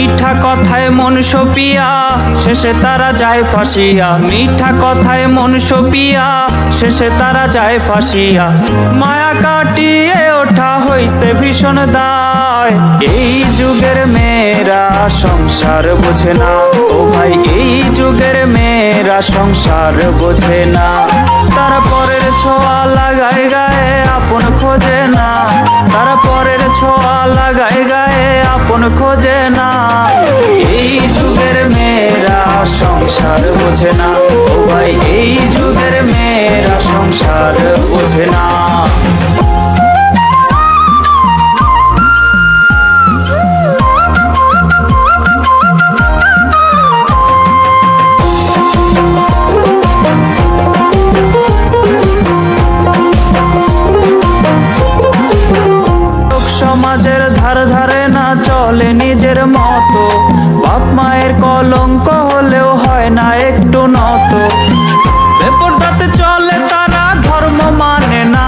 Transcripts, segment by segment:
মিঠা কথায় মন সপিয়া শেষে তারা যায় ফাঁসিয়া। মিঠা কথায় মন সপিয়া শেষে তারা যায় ফাঁসিয়া। মায়া কাটিয়ে ওঠা হইছে ভীষণ দায়। এই যুগের মেয়েরা সংসার বোঝে না, ও ভাই এই যুগের মেয়েরা সংসার বোঝে না। তারা পরের ছোঁয়া লাগায় গায়ে আপন খোঁজে না। তারা পরের ছোঁয়া লাগায় গায়ে আপন খোঁজে না। এই যুগের মেয়েরা সংসার বোঝে না, ও ভাই এই যুগের মেয়েরা সংসার বোঝে না। সমাজের ধার ধারে না চলে নিজের মতো। বাপ মায়ের কলঙ্ক হলেও হয় না একটু নত। বেপরদাতে চলে তারা ধর্ম মানে না।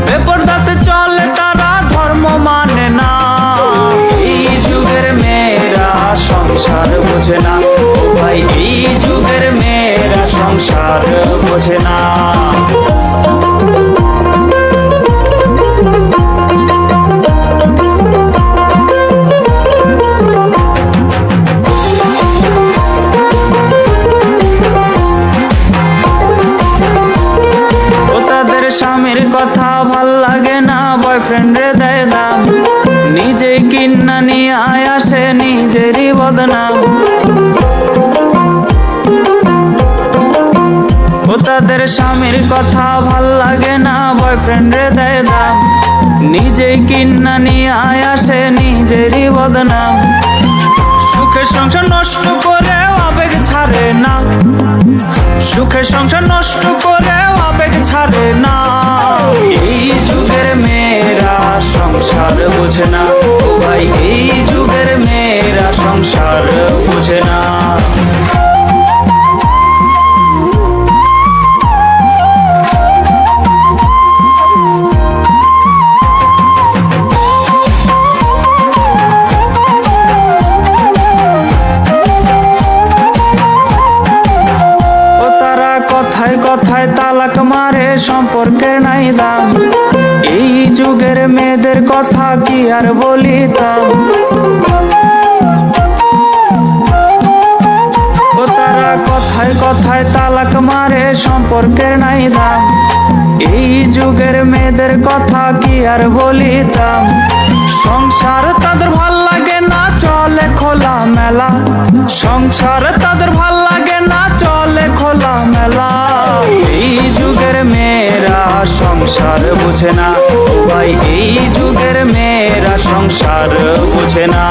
বেপরদাতে চলে তারা ধর্ম মানে না। এই যুগের মেয়েরা সংসার বোঝে না, ও ভাই এই যুগের মেয়েরা সংসার বোঝে না। স্বামীর কথা ভাল লাগে না, বয়ফ্রেন্ডে দেয় দাম। নিজে কিন্না নিয়ে আসে নিজেরই বদনাম। ও তাদের স্বামীর কথা ভাল লাগে না, বয়ফ্রেন্ডে দেয় দাম। নিজে কিন্না নিয়ে আসে নিজেরই বদনাম। সুখের সংসার নষ্ট করেও আবেগ ছাড়ে না। সুখের সংসার নষ্ট করেও আবেগ ছাড়ে না। এই যুগের মেয়েরা সংসার বোঝে না, ও ভাই এই যুগের মেয়েরা সংসার বোঝে না। কথায় কথায় তালাক মারে, সম্পর্কের নাই দাম। এই যুগের মেয়েদের কথা কি আর বলিতাম। ও তারা কথায় কথায় তালাক মারে, সম্পর্কের নাই দাম। এই যুগের মেয়েদের কথা কি আর বলিতাম। সংসার তাদের ভাল লাগে না, চলে খোলা মেলা। সংসার তাদের ভাল লাগে না, চলে খোলা মেলা। এই যুগের মেয়েরা সংসার বোঝে না, ও ভাই এই যুগের মেয়েরা সংসার বোঝে না।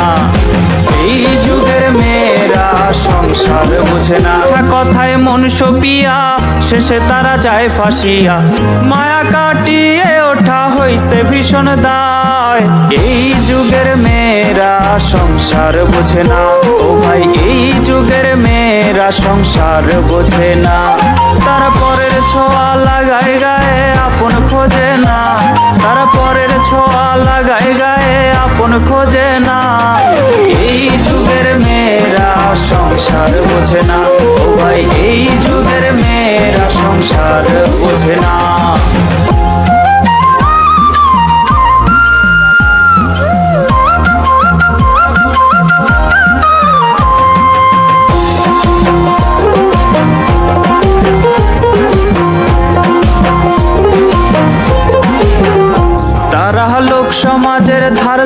এই যুগের মেয়েরা সংসার বোঝে না। কথায় মন সপিয়া শেষে তারা যায় ফাঁসিয়া। মায়া কাটিয়ে ওঠা হইছে ভীষণ দায়। এই যুগের মেয়েরা সংসার বোঝে না, ও ভাই এই যুগের মেয়েরা সংসার বোঝে না। তারা পরের ছোঁয়া লাগায় গায়ে আপন খোঁজে না। তারা পরের ছোঁয়া লাগায় গায়ে আপন খোঁজে না। এই যুগের মেয়েরা সংসার বোঝে না, ও ভাই এই যুগের মেয়েরা সংসার বোঝে না। তারা লোক সমাজের ধার